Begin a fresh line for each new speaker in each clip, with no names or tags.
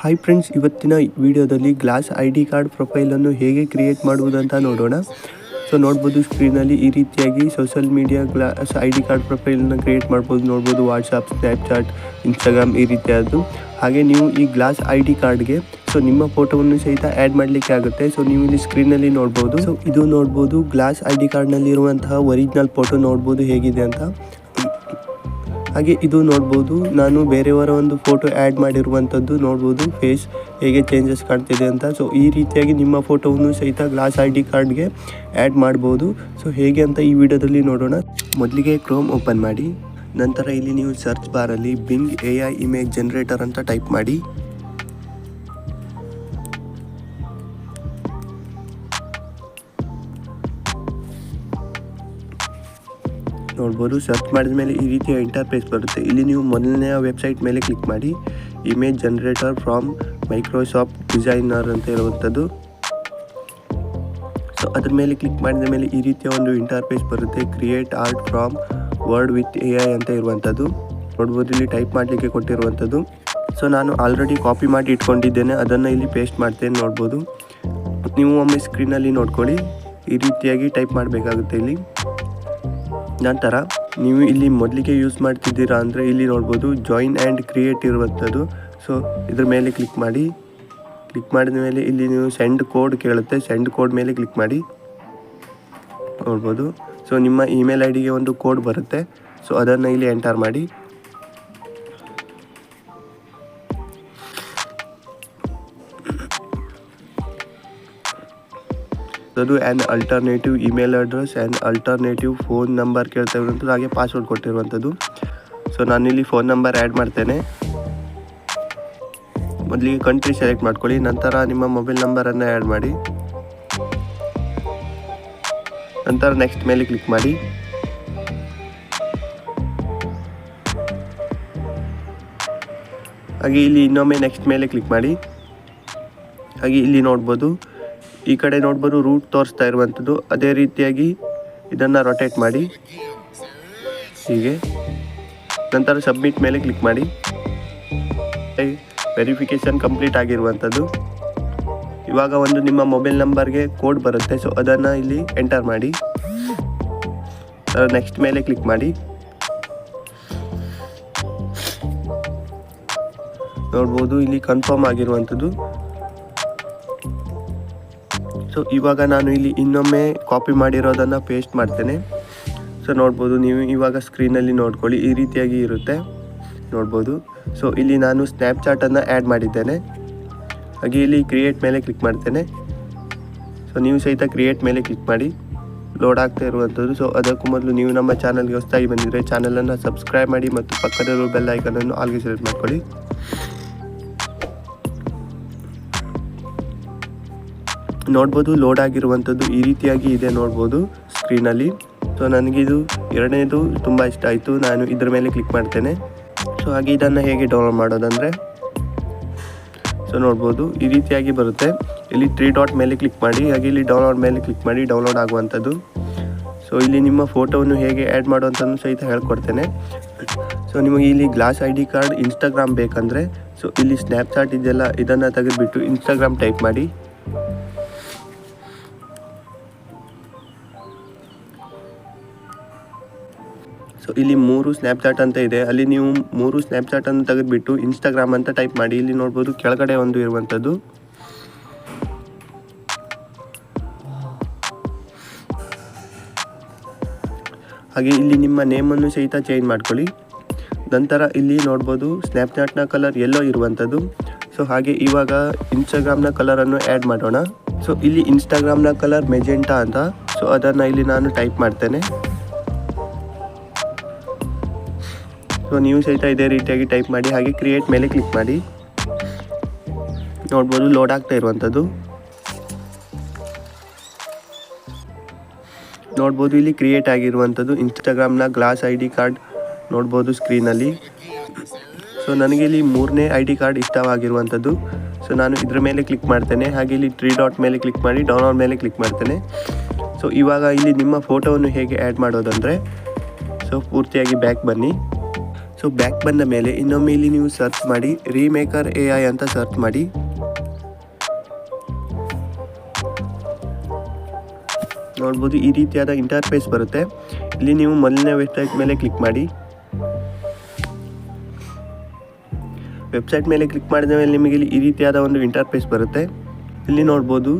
Hi friends, ಇವತ್ತಿನ ವಿಡಿಯೋದಲ್ಲಿ glass ID card ಪ್ರೊಫೈಲನ್ನು ಹೇಗೆ ಕ್ರಿಯೇಟ್ ಮಾಡುವುದಂತ ನೋಡೋಣ. ಸೊ ನೋಡ್ಬೋದು ಸ್ಕ್ರೀನಲ್ಲಿ ಈ ರೀತಿಯಾಗಿ social media glass ID card ಪ್ರೊಫೈಲನ್ನು ಕ್ರಿಯೇಟ್ ಮಾಡ್ಬೋದು. ನೋಡ್ಬೋದು ವಾಟ್ಸಪ್, ಸ್ನ್ಯಾಪ್ಚಾಟ್, ಇನ್ಸ್ಟಾಗ್ರಾಮ್ ಈ ರೀತಿಯಾದ್ದು. ಹಾಗೆ ನೀವು ಈ ಗ್ಲಾಸ್ ID ಕಾರ್ಡ್ಗೆ ಸೊ ನಿಮ್ಮ ಫೋಟೋವನ್ನು ಸಹಿತ ಆ್ಯಡ್ ಮಾಡಲಿಕ್ಕೆ ಆಗುತ್ತೆ. ಸೊ ನೀವು ಇಲ್ಲಿ ಸ್ಕ್ರೀನಲ್ಲಿ ನೋಡ್ಬೋದು. ಸೊ ಇದು ನೋಡ್ಬೋದು ಗ್ಲಾಸ್ ID ಕಾರ್ಡ್ನಲ್ಲಿ ಇರುವಂತಹ ಒರಿಜಿನಲ್ ಫೋಟೋ ನೋಡ್ಬೋದು ಹೇಗಿದೆ ಅಂತ. ಹಾಗೆ ಇದು ನೋಡ್ಬೋದು, ನಾನು ಬೇರೆಯವರ ಒಂದು ಫೋಟೋ ಆ್ಯಡ್ ಮಾಡಿರುವಂಥದ್ದು ನೋಡ್ಬೋದು ಫೇಸ್ ಹೇಗೆ ಚೇಂಜಸ್ ಕಾಣ್ತಿದೆ ಅಂತ. ಸೊ ಈ ರೀತಿಯಾಗಿ ನಿಮ್ಮ ಫೋಟೋವನ್ನು ಸಹಿತ ಗ್ಲಾಸ್ ID ಕಾರ್ಡ್ಗೆ ಆ್ಯಡ್ ಮಾಡ್ಬೋದು. ಸೊ ಹೇಗೆ ಅಂತ ಈ ವಿಡಿಯೋದಲ್ಲಿ ನೋಡೋಣ. ಮೊದಲಿಗೆ ಕ್ರೋಮ್ ಓಪನ್ ಮಾಡಿ, ನಂತರ ಇಲ್ಲಿ ನೀವು ಸರ್ಚ್ ಬಾರಲ್ಲಿ ಬಿಂಗ್ AI ಇಮೇಜ್ ಜನರೇಟರ್ ಅಂತ ಟೈಪ್ ಮಾಡಿ. ನೋಡ್ಬೋದು ಸರ್ಚ್ ಮಾಡಿದ ಮೇಲೆ ಈ ರೀತಿಯ ಇಂಟರ್ಫೇಸ್ ಬರುತ್ತೆ. ಇಲ್ಲಿ ನೀವು ಮೊದಲನೆಯ ವೆಬ್ಸೈಟ್ ಮೇಲೆ ಕ್ಲಿಕ್ ಮಾಡಿ, image generator from Microsoft designer ಅಂತ ಇರುವಂಥದ್ದು. ಸೊ ಅದ್ರ ಮೇಲೆ ಕ್ಲಿಕ್ ಮಾಡಿದ ಮೇಲೆ ಈ ರೀತಿಯ ಒಂದು ಇಂಟರ್ಫೇಸ್ ಬರುತ್ತೆ. Create art from word with AI ಅಂತ ಇರುವಂಥದ್ದು. ನೋಡ್ಬೋದು ಇಲ್ಲಿ ಟೈಪ್ ಮಾಡಲಿಕ್ಕೆ ಕೊಟ್ಟಿರುವಂಥದ್ದು. ಸೊ ನಾನು ಆಲ್ರೆಡಿ ಕಾಪಿ ಮಾಡಿ ಇಟ್ಕೊಂಡಿದ್ದೇನೆ, ಅದನ್ನು ಇಲ್ಲಿ ಪೇಸ್ಟ್ ಮಾಡ್ತೇನೆ. ನೋಡ್ಬೋದು, ನೀವು ಒಮ್ಮೆ ಸ್ಕ್ರೀನಲ್ಲಿ ನೋಡ್ಕೊಳ್ಳಿ, ಈ ರೀತಿಯಾಗಿ ಟೈಪ್ ಮಾಡಬೇಕಾಗುತ್ತೆ. ಇಲ್ಲಿ ನಂತರ ನೀವು ಇಲ್ಲಿ ಮೊದಲಿಗೆ ಯೂಸ್ ಮಾಡ್ತಿದ್ದೀರಾ ಅಂದರೆ ಇಲ್ಲಿ ನೋಡ್ಬೋದು ಜಾಯಿನ್ ಆ್ಯಂಡ್ ಕ್ರಿಯೇಟ್ ಇರುವಂಥದ್ದು. ಸೊ ಇದ್ರ ಮೇಲೆ ಕ್ಲಿಕ್ ಮಾಡಿ. ಕ್ಲಿಕ್ ಮಾಡಿದ ಮೇಲೆ ಇಲ್ಲಿ ನೀವು ಸೆಂಡ್ ಕೋಡ್ ಕೇಳುತ್ತೆ, ಸೆಂಡ್ ಕೋಡ್ ಮೇಲೆ ಕ್ಲಿಕ್ ಮಾಡಿ. ನೋಡ್ಬೋದು, ಸೊ ನಿಮ್ಮ ಇಮೇಲ್ ID ಗೆ ಒಂದು ಕೋಡ್ ಬರುತ್ತೆ. ಸೊ ಅದನ್ನು ಇಲ್ಲಿ ಎಂಟರ್ ಮಾಡಿ. ಅದು an alternative email address and alternative phone number ಕೇಳ್ತಾ ಇರುವಂಥದ್ದು, ಹಾಗೆ ಪಾಸ್ವರ್ಡ್ ಕೊಟ್ಟಿರುವಂಥದ್ದು. ಸೊ ನಾನಿಲ್ಲಿ ಫೋನ್ ನಂಬರ್ ಆ್ಯಡ್ ಮಾಡ್ತೇನೆ. ಮೊದಲಿಗೆ ಕಂಟ್ರಿ ಸೆಲೆಕ್ಟ್ ಮಾಡ್ಕೊಳ್ಳಿ, ನಂತರ ನಿಮ್ಮ ಮೊಬೈಲ್ ನಂಬರನ್ನು ಆ್ಯಡ್ ಮಾಡಿ, ನಂತರ ನೆಕ್ಸ್ಟ್ ಮೇಲೆ ಕ್ಲಿಕ್ ಮಾಡಿ. ಹಾಗೆ ಇಲ್ಲಿ ಇನ್ನೊಮ್ಮೆ ನೆಕ್ಸ್ಟ್ ಮೇಲೆ ಕ್ಲಿಕ್ ಮಾಡಿ. ಹಾಗೆ ಇಲ್ಲಿ ನೋಡ್ಬೋದು, ಈ ಕಡೆ ನೋಡ್ಬೋದು ರೂಟ್ ತೋರಿಸ್ತಾ ಇರುವಂಥದ್ದು. ಅದೇ ರೀತಿಯಾಗಿ ಇದನ್ನು ರೊಟೇಟ್ ಮಾಡಿ ಹೀಗೆ. ನಂತರ ಸಬ್ಮಿಟ್ ಮೇಲೆ ಕ್ಲಿಕ್ ಮಾಡಿ. ವೆರಿಫಿಕೇಷನ್ ಕಂಪ್ಲೀಟ್ ಆಗಿರುವಂಥದ್ದು. ಇವಾಗ ಒಂದು ನಿಮ್ಮ ಮೊಬೈಲ್ ನಂಬರ್ಗೆ ಕೋಡ್ ಬರುತ್ತೆ. ಸೊ ಅದನ್ನು ಇಲ್ಲಿ ಎಂಟರ್ ಮಾಡಿ, ನೆಕ್ಸ್ಟ್ ಮೇಲೆ ಕ್ಲಿಕ್ ಮಾಡಿ. ನೋಡ್ಬೋದು ಇಲ್ಲಿ ಕನ್ಫರ್ಮ್ ಆಗಿರುವಂಥದ್ದು. ಸೊ ಇವಾಗ ನಾನು ಇಲ್ಲಿ ಇನ್ನೊಮ್ಮೆ ಕಾಪಿ ಮಾಡಿರೋದನ್ನು ಪೇಸ್ಟ್ ಮಾಡ್ತೇನೆ. ಸೊ ನೋಡ್ಬೋದು, ನೀವು ಇವಾಗ ಸ್ಕ್ರೀನಲ್ಲಿ ನೋಡ್ಕೊಳ್ಳಿ, ಈ ರೀತಿಯಾಗಿ ಇರುತ್ತೆ. ನೋಡ್ಬೋದು, ಸೊ ಇಲ್ಲಿ ನಾನು ಸ್ನ್ಯಾಪ್ಚಾಟನ್ನು ಆ್ಯಡ್ ಮಾಡಿದ್ದೇನೆ. ಹಾಗೆ ಇಲ್ಲಿ ಕ್ರಿಯೇಟ್ ಮೇಲೆ ಕ್ಲಿಕ್ ಮಾಡ್ತೇನೆ. ಸೊ ನೀವು ಸಹಿತ ಕ್ರಿಯೇಟ್ ಮೇಲೆ ಕ್ಲಿಕ್ ಮಾಡಿ. ಲೋಡ್ ಆಗ್ತಾ ಇರುವಂಥದ್ದು. ಸೊ ಅದಕ್ಕೂ ಮೊದಲು ನೀವು ನಮ್ಮ ಚಾನಲ್ಗೆ ಹೊಸದಾಗಿ ಬಂದಿದ್ದರೆ ಚಾನಲನ್ನು ಸಬ್ಸ್ಕ್ರೈಬ್ ಮಾಡಿ ಮತ್ತು ಪಕ್ಕದಲ್ಲಿರೋ ಬೆಲ್ ಐಕನನ್ನು ಆಲ್ಗೆ ಸೆಲೆಕ್ಟ್ ಮಾಡ್ಕೊಳ್ಳಿ. ನೋಡ್ಬೋದು ಲೋಡ್ ಆಗಿರುವಂಥದ್ದು ಈ ರೀತಿಯಾಗಿ ಇದೆ ನೋಡ್ಬೋದು ಸ್ಕ್ರೀನಲ್ಲಿ. ಸೊ ನನಗಿದು ಎರಡನೇದು ತುಂಬ ಇಷ್ಟ ಆಯಿತು, ನಾನು ಇದರ ಮೇಲೆ ಕ್ಲಿಕ್ ಮಾಡ್ತೇನೆ. ಸೊ ಹಾಗೆ ಇದನ್ನು ಹೇಗೆ ಡೌನ್ಲೋಡ್ ಮಾಡೋದಂದರೆ, ಸೊ ನೋಡ್ಬೋದು ಈ ರೀತಿಯಾಗಿ ಬರುತ್ತೆ. ಇಲ್ಲಿ 3 ಡಾಟ್ ಮೇಲೆ ಕ್ಲಿಕ್ ಮಾಡಿ, ಹಾಗೆ ಇಲ್ಲಿ ಡೌನ್ಲೋಡ್ ಮೇಲೆ ಕ್ಲಿಕ್ ಮಾಡಿ ಡೌನ್ಲೋಡ್ ಆಗುವಂಥದ್ದು. ಸೊ ಇಲ್ಲಿ ನಿಮ್ಮ ಫೋಟೋವನ್ನು ಹೇಗೆ ಆ್ಯಡ್ ಮಾಡುವಂಥದ್ದು ಸಹಿತ ಹೇಳ್ಕೊಡ್ತೇನೆ. ಸೊ ನಿಮಗೆ ಇಲ್ಲಿ ಗ್ಲಾಸ್ ID ಕಾರ್ಡ್ ಇನ್ಸ್ಟಾಗ್ರಾಮ್ ಬೇಕಂದರೆ ಸೊ ಇಲ್ಲಿ ಸ್ನ್ಯಾಪ್ಚಾಟ್ ಇದೆಲ್ಲ ಇದನ್ನು ತೆಗೆದುಬಿಟ್ಟು ಇನ್ಸ್ಟಾಗ್ರಾಮ್ ಟೈಪ್ ಮಾಡಿ. ಸೊ ಇಲ್ಲಿ 3 ಸ್ನ್ಯಾಪ್ಚಾಟ್ ಅಂತ ಇದೆ, ಅಲ್ಲಿ ನೀವು 3 ಸ್ನ್ಯಾಪ್ಚಾಟನ್ನು ತೆಗೆದುಬಿಟ್ಟು ಇನ್ಸ್ಟಾಗ್ರಾಮ್ ಅಂತ ಟೈಪ್ ಮಾಡಿ. ಇಲ್ಲಿ ನೋಡ್ಬೋದು ಕೆಳಗಡೆ ಒಂದು ಇರುವಂಥದ್ದು. ಹಾಗೆ ಇಲ್ಲಿ ನಿಮ್ಮ ನೇಮನ್ನು ಸಹಿತ ಚೇಂಜ್ ಮಾಡ್ಕೊಳ್ಳಿ. ನಂತರ ಇಲ್ಲಿ ನೋಡ್ಬೋದು ಸ್ನ್ಯಾಪ್ಚಾಟ್ನ ಕಲರ್ ಎಲ್ಲೋ ಇರುವಂಥದ್ದು. ಸೊ ಹಾಗೆ ಇವಾಗ ಇನ್ಸ್ಟಾಗ್ರಾಮ್ನ ಕಲರನ್ನು ಆ್ಯಡ್ ಮಾಡೋಣ. ಸೊ ಇಲ್ಲಿ ಇನ್ಸ್ಟಾಗ್ರಾಮ್ನ ಕಲರ್ ಮೆಜೆಂಟಾ ಅಂತ. ಸೊ ಅದನ್ನು ಇಲ್ಲಿ ನಾನು ಟೈಪ್ ಮಾಡ್ತೇನೆ. ಸೊ ನೀವು ಸಹಿತ ಇದೇ ರೀತಿಯಾಗಿ ಟೈಪ್ ಮಾಡಿ, ಹಾಗೆ ಕ್ರಿಯೇಟ್ ಮೇಲೆ ಕ್ಲಿಕ್ ಮಾಡಿ. ನೋಡ್ಬೋದು ಲೋಡ್ ಆಗ್ತಾ ಇರುವಂಥದ್ದು. ನೋಡ್ಬೋದು ಇಲ್ಲಿ ಕ್ರಿಯೇಟ್ ಆಗಿರುವಂಥದ್ದು ಇನ್ಸ್ಟಾಗ್ರಾಮ್ನ ಗ್ಲಾಸ್ ID ಕಾರ್ಡ್ ನೋಡ್ಬೋದು ಸ್ಕ್ರೀನಲ್ಲಿ. ಸೊ ನನಗೆ ಇಲ್ಲಿ 3ನೇ ID ಕಾರ್ಡ್ ಇಷ್ಟವಾಗಿರುವಂಥದ್ದು. ಸೊ ನಾನು ಇದರ ಮೇಲೆ ಕ್ಲಿಕ್ ಮಾಡ್ತೇನೆ. ಹಾಗೆ ಇಲ್ಲಿ 3 ಡಾಟ್ ಮೇಲೆ ಕ್ಲಿಕ್ ಮಾಡಿ ಡೌನ್ಲೋಡ್ ಮೇಲೆ ಕ್ಲಿಕ್ ಮಾಡ್ತೇನೆ. ಸೊ ಇವಾಗ ಇಲ್ಲಿ ನಿಮ್ಮ ಫೋಟೋವನ್ನು ಹೇಗೆ ಆ್ಯಡ್ ಮಾಡೋದಂದರೆ, ಸೊ ಪೂರ್ತಿಯಾಗಿ ಬ್ಯಾಕ್ ಬನ್ನಿ. ಸೊ ಬ್ಯಾಕ್ ಬಂದ ಮೇಲೆ ಇನ್ನೊಮ್ಮೆ ಇಲ್ಲಿ ನೀವು ಸರ್ಚ್ ಮಾಡಿ ರೀಮೇಕರ್ AI ಅಂತ ಸರ್ಚ್ ಮಾಡಿ. ನೋಡ್ಬೋದು ಈ ರೀತಿಯಾದ ಇಂಟರ್ಫೇಸ್ ಬರುತ್ತೆ. ಇಲ್ಲಿ ನೀವು ಮೊದಲನೇ ವೆಬ್ಸೈಟ್ ಮೇಲೆ ಕ್ಲಿಕ್ ಮಾಡಿ. ವೆಬ್ಸೈಟ್ ಮೇಲೆ ಕ್ಲಿಕ್ ಮಾಡಿದ ಮೇಲೆ ನಿಮಗೆ ಇಲ್ಲಿ ಈ ರೀತಿಯಾದ ಒಂದು ಇಂಟರ್ಫೇಸ್ ಬರುತ್ತೆ. ಇಲ್ಲಿ ನೋಡ್ಬೋದು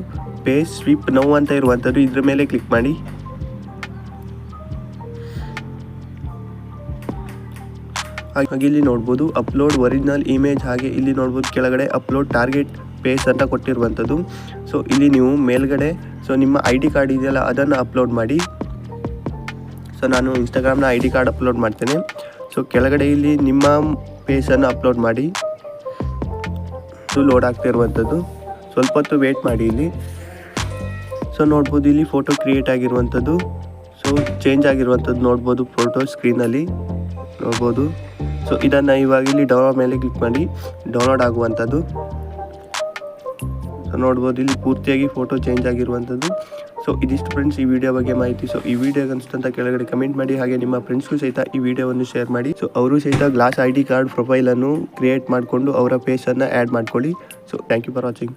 ಪೇ ಸ್ವಿಪ್ ನೌ ಅಂತ ಇರುವಂಥದ್ದು, ಇದ್ರ ಮೇಲೆ ಕ್ಲಿಕ್ ಮಾಡಿ. ಹಾಗೆ ಇಲ್ಲಿ ನೋಡ್ಬೋದು ಅಪ್ಲೋಡ್ ಒರಿಜಿನಲ್ ಇಮೇಜ್, ಹಾಗೆ ಇಲ್ಲಿ ನೋಡ್ಬೋದು ಕೆಳಗಡೆ ಅಪ್ಲೋಡ್ ಟಾರ್ಗೆಟ್ ಪೇಜ್ ಅಂತ ಕೊಟ್ಟಿರುವಂಥದ್ದು. ಸೊ ಇಲ್ಲಿ ನೀವು ಮೇಲ್ಗಡೆ ನಿಮ್ಮ ID ಕಾರ್ಡ್ ಇದೆಯಲ್ಲ ಅದನ್ನು ಅಪ್ಲೋಡ್ ಮಾಡಿ. ಸೊ ನಾನು ಇನ್ಸ್ಟಾಗ್ರಾಮ್ನ ID ಕಾರ್ಡ್ ಅಪ್ಲೋಡ್ ಮಾಡ್ತೇನೆ. ಸೊ ಕೆಳಗಡೆ ಇಲ್ಲಿ ನಿಮ್ಮ ಪೇಜನ್ನು ಅಪ್ಲೋಡ್ ಮಾಡಿ. ಲೋಡ್ ಆಗ್ತಿರುವಂಥದ್ದು, ಸ್ವಲ್ಪ ಹೊತ್ತು ವೇಟ್ ಮಾಡಿ. ಇಲ್ಲಿ ಸೊ ನೋಡ್ಬೋದು ಇಲ್ಲಿ ಫೋಟೋ ಕ್ರಿಯೇಟ್ ಆಗಿರುವಂಥದ್ದು, ಸೊ ಚೇಂಜ್ ಆಗಿರುವಂಥದ್ದು ನೋಡ್ಬೋದು ಫೋಟೋ ಸ್ಕ್ರೀನಲ್ಲಿ ನೋಡ್ಬೋದು. ಸೊ ಇದನ್ನು ಇವಾಗ ಇಲ್ಲಿ ಡೌನ್ಲೋಡ್ ಮೇಲೆ ಕ್ಲಿಕ್ ಮಾಡಿ ಡೌನ್ಲೋಡ್ ಆಗುವಂಥದ್ದು. ಸೊ ನೋಡ್ಬೋದು ಇಲ್ಲಿ ಪೂರ್ತಿಯಾಗಿ ಫೋಟೋ ಚೇಂಜ್ ಆಗಿರುವಂಥದ್ದು. ಸೊ ಇದಿಷ್ಟು ಫ್ರೆಂಡ್ಸ್ ಈ ವಿಡಿಯೋ ಬಗ್ಗೆ ಮಾಹಿತಿ. ಸೊ ಈ ವಿಡಿಯೋ ಅನಿಸ್ತಂತ ಕೆಳಗಡೆ ಕಮೆಂಟ್ ಮಾಡಿ, ಹಾಗೆ ನಿಮ್ಮ ಫ್ರೆಂಡ್ಸ್ಗೂ ಸಹಿತ ಈ ವಿಡಿಯೋವನ್ನು ಶೇರ್ ಮಾಡಿ. ಸೊ ಅವರು ಸಹಿತ ಗ್ಲಾಸ್ ID ಕಾರ್ಡ್ ಪ್ರೊಫೈಲನ್ನು ಕ್ರಿಯೇಟ್ ಮಾಡಿಕೊಂಡು ಅವರ ಪೇಜನ್ನು ಆ್ಯಡ್ ಮಾಡ್ಕೊಳ್ಳಿ. So thank you for watching.